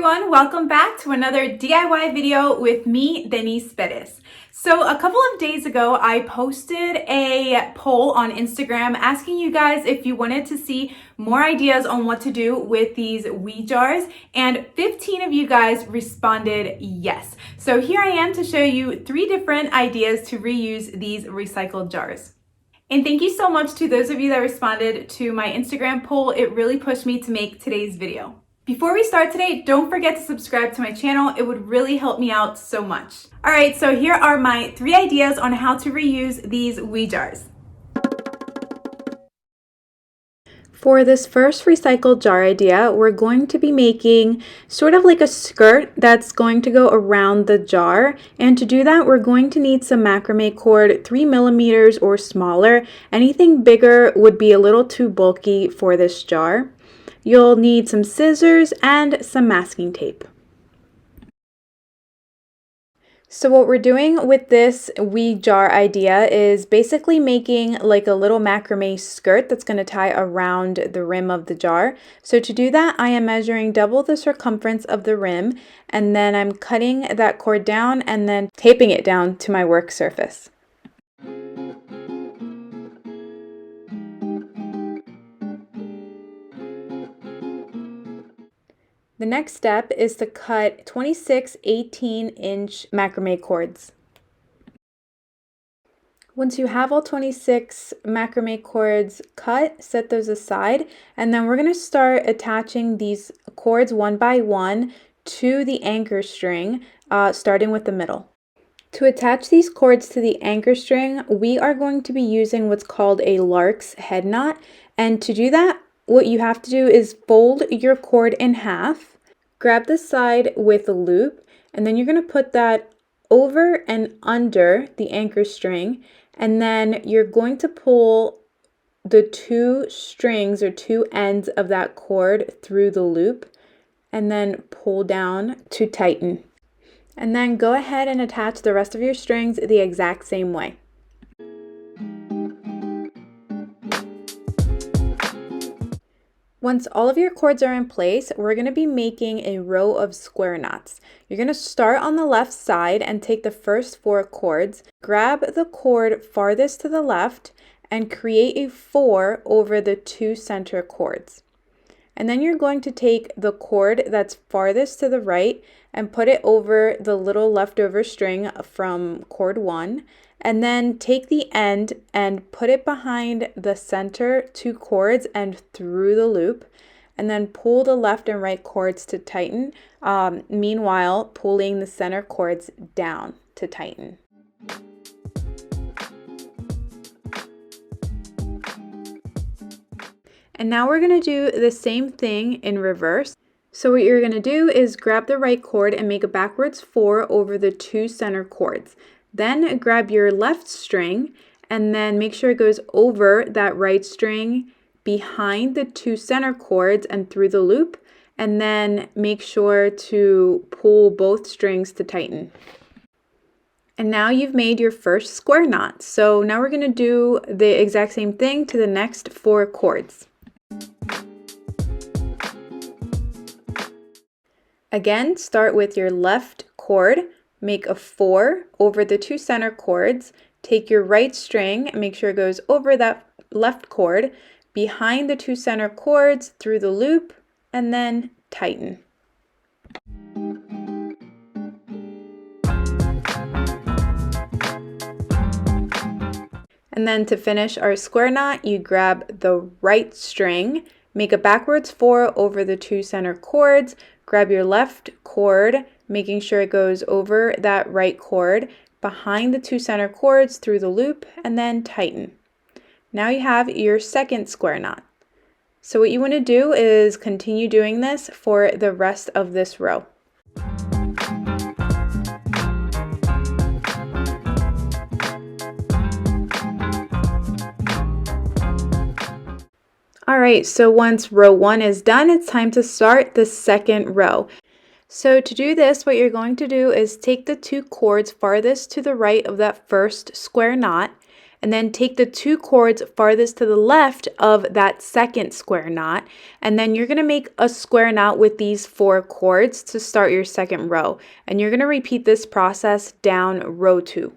everyone, welcome back to another DIY video with me, Denise Perez. So a couple of days ago, I posted a poll on Instagram asking you guys if you wanted to see more ideas on what to do with these wee jars, and 15 of you guys responded yes. So here I am to show you 3 different ideas to reuse these recycled jars. And thank you so much to those of you that responded to my Instagram poll. It really pushed me to make today's video. Before we start today, don't forget to subscribe to my channel. It would really help me out so much. All right, so here are my 3 ideas on how to reuse these wee jars. For this first recycled jar idea, we're going to be making sort of like a skirt that's going to go around the jar. And to do that, we're going to need some macrame cord, 3 millimeters or smaller. Anything bigger would be a little too bulky for this jar. You'll need some scissors and some masking tape. So what we're doing with this wee jar idea is basically making like a little macrame skirt that's going to tie around the rim of the jar. So to do that, I am measuring double the circumference of the rim, and then I'm cutting that cord down and then taping it down to my work surface. The next step is to cut 26 18-inch macrame cords. Once you have all 26 macrame cords cut, set those aside, and then we're going to start attaching these cords one by one to the anchor string, starting with the middle. To attach these cords to the anchor string, we are going to be using what's called a lark's head knot, and to do that, what you have to do is fold your cord in half, grab the side with a loop, and then you're going to put that over and under the anchor string, and then you're going to pull the 2 strings or 2 ends of that cord through the loop, and then pull down to tighten. And then go ahead and attach the rest of your strings the exact same way. Once all of your cords are in place, we're going to be making a row of square knots. You're going to start on the left side and take the first 4 cords, grab the cord farthest to the left, and create a 4 over the 2 center cords. And then you're going to take the cord that's farthest to the right and put it over the little leftover string from cord 1. And then take the end and put it behind the center 2 cords and through the loop, and then pull the left and right cords to tighten, meanwhile pulling the center cords down to tighten. And now we're going to do the same thing in reverse. So what you're going to do is grab the right cord and make a backwards 4 over the 2 center cords. Then grab your left string and then make sure it goes over that right string behind the 2 center cords and through the loop, and then make sure to pull both strings to tighten. And now you've made your first square knot. So now we're going to do the exact same thing to the next 4 cords. Again, start with your left cord. Make a 4 over the 2 center cords, take your right string and make sure it goes over that left cord, behind the 2 center cords, through the loop, and then tighten. And then to finish our square knot, you grab the right string, make a backwards 4 over the 2 center cords, grab your left cord, making sure it goes over that right cord, behind the 2 center cords, through the loop, and then tighten. Now you have your second square knot. So what you want to do is continue doing this for the rest of this row. All right, so once row 1 is done, it's time to start the second row. So to do this, what you're going to do is take the 2 cords farthest to the right of that first square knot and then take the 2 cords farthest to the left of that second square knot, and then you're going to make a square knot with these 4 cords to start your second row, and you're going to repeat this process down row 2.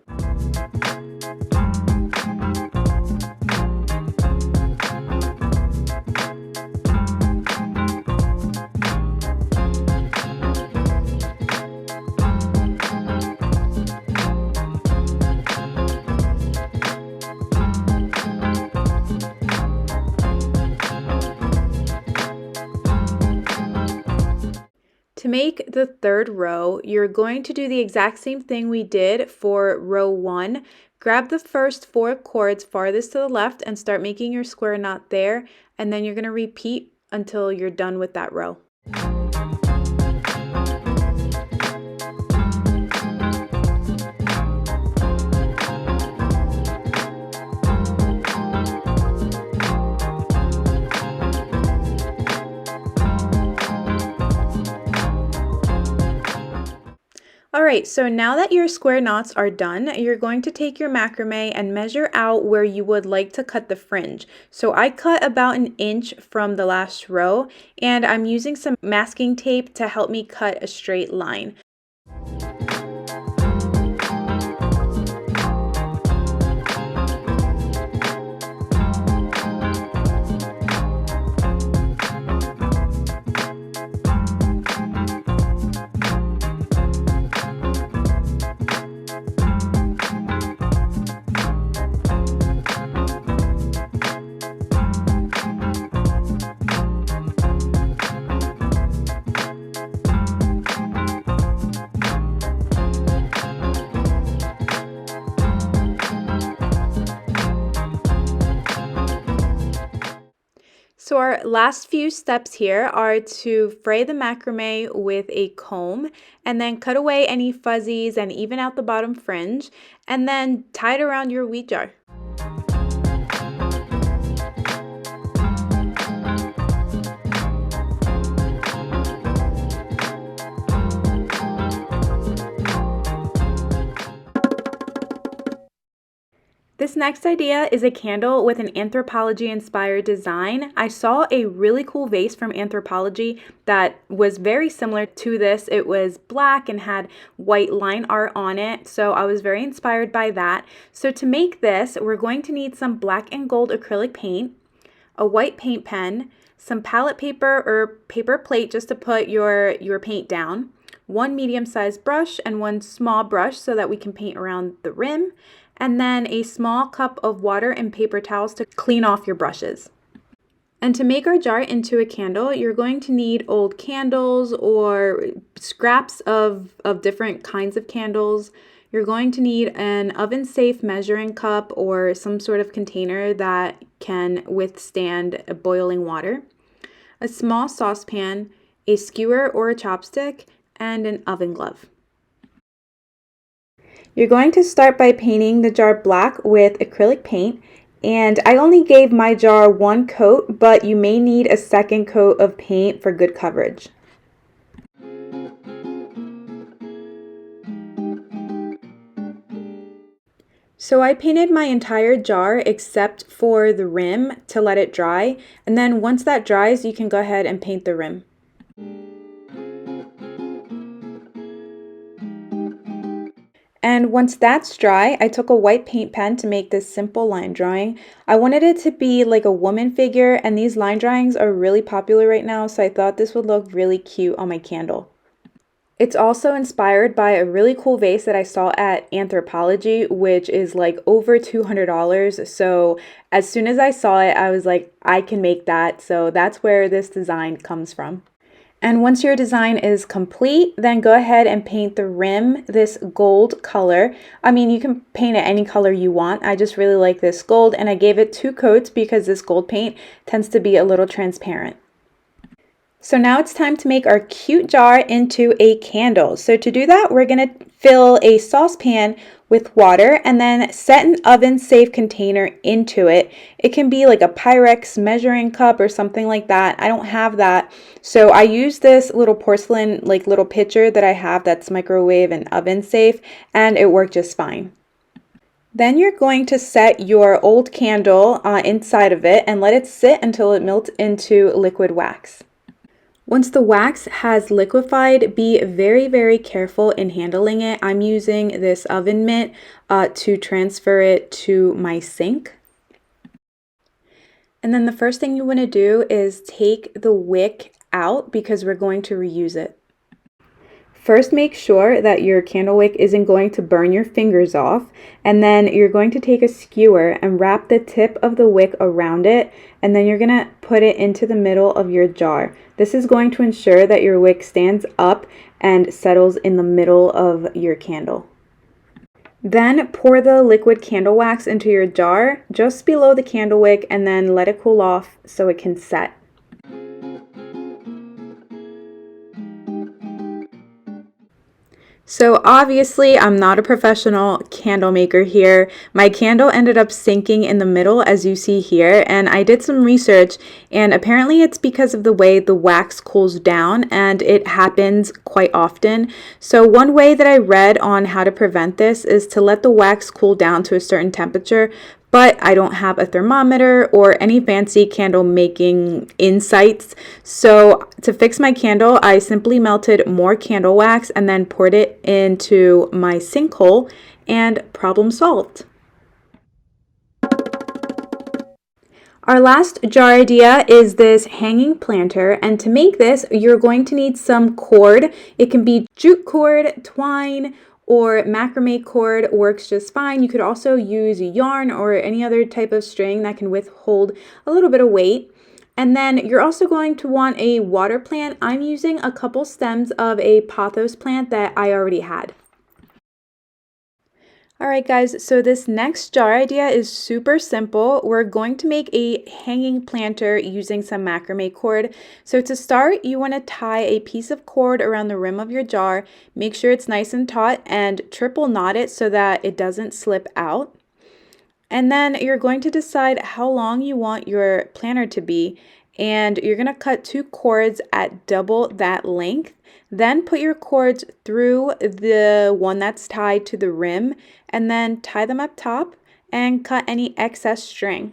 To make the 3rd row, you're going to do the exact same thing we did for row 1. Grab the first 4 cords farthest to the left and start making your square knot there, and then you're going to repeat until you're done with that row. Alright, so now that your square knots are done, you're going to take your macrame and measure out where you would like to cut the fringe. So I cut about 1 inch from the last row, and I'm using some masking tape to help me cut a straight line. So our last few steps here are to fray the macrame with a comb and then cut away any fuzzies and even out the bottom fringe, and then tie it around your wheat jar. This next idea is a candle with an Anthropology-inspired design. I saw a really cool vase from Anthropologie that was very similar to this. It was black and had white line art on it, so I was very inspired by that. So to make this, we're going to need some black and gold acrylic paint, a white paint pen, some palette paper or paper plate just to put your paint down, 1 medium-sized brush and 1 small brush so that we can paint around the rim, and then a small cup of water and paper towels to clean off your brushes. And to make our jar into a candle, you're going to need old candles or scraps of different kinds of candles. You're going to need an oven-safe measuring cup or some sort of container that can withstand boiling water, a small saucepan, a skewer or a chopstick, and an oven glove. You're going to start by painting the jar black with acrylic paint, and I only gave my jar 1 coat, but you may need a 2nd coat of paint for good coverage. So I painted my entire jar except for the rim to let it dry, and then once that dries, you can go ahead and paint the rim. And once that's dry, I took a white paint pen to make this simple line drawing. I wanted it to be like a woman figure, and these line drawings are really popular right now, so I thought this would look really cute on my candle. It's also inspired by a really cool vase that I saw at Anthropologie, which is like over $200. So as soon as I saw it, I was like, I can make that. So that's where this design comes from. And once your design is complete, then go ahead and paint the rim this gold color. I mean, you can paint it any color you want. I just really like this gold, and I gave it 2 coats because this gold paint tends to be a little transparent. So now it's time to make our cute jar into a candle. So to do that, we're going to fill a saucepan with water and then set an oven-safe container into it. It can be like a Pyrex measuring cup or something like that. I don't have that. So I use this little porcelain little pitcher that I have that's microwave and oven safe, and it worked just fine. Then you're going to set your old candle inside of it and let it sit until it melts into liquid wax. Once the wax has liquefied, be very, very careful in handling it. I'm using this oven mitt to transfer it to my sink. And then the first thing you want to do is take the wick out because we're going to reuse it. First, make sure that your candle wick isn't going to burn your fingers off, and then you're going to take a skewer and wrap the tip of the wick around it, and then you're going to put it into the middle of your jar. This is going to ensure that your wick stands up and settles in the middle of your candle. Then pour the liquid candle wax into your jar just below the candle wick and then let it cool off so it can set. So obviously I'm not a professional candle maker here. My candle ended up sinking in the middle as you see here, and I did some research and apparently it's because of the way the wax cools down, and it happens quite often. So one way that I read on how to prevent this is to let the wax cool down to a certain temperature, but I don't have a thermometer or any fancy candle making insights. So to fix my candle, I simply melted more candle wax and then poured it into my sinkhole, and problem solved. Our last jar idea is this hanging planter, and to make this you're going to need some cord. It can be jute cord, twine, or macrame cord works just fine. You could also use yarn or any other type of string that can withhold a little bit of weight. And then you're also going to want a water plant. I'm using a couple stems of a pothos plant that I already had. Alright guys, so this next jar idea is super simple. We're going to make a hanging planter using some macrame cord. So to start, you want to tie a piece of cord around the rim of your jar. Make sure it's nice and taut and triple knot it so that it doesn't slip out. And then you're going to decide how long you want your planter to be, and you're going to cut 2 cords at double that length. Then put your cords through the one that's tied to the rim and then tie them up top and cut any excess string.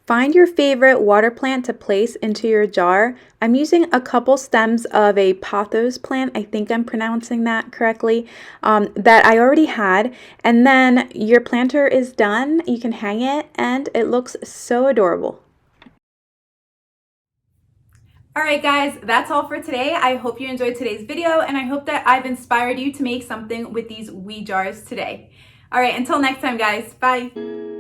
Find your favorite water plant to place into your jar. I'm using a couple stems of a pothos plant, I think I'm pronouncing that correctly, that I already had. And then your planter is done, you can hang it, and it looks so adorable. Alright guys, that's all for today. I hope you enjoyed today's video, and I hope that I've inspired you to make something with these wee jars today. Alright, until next time guys, bye!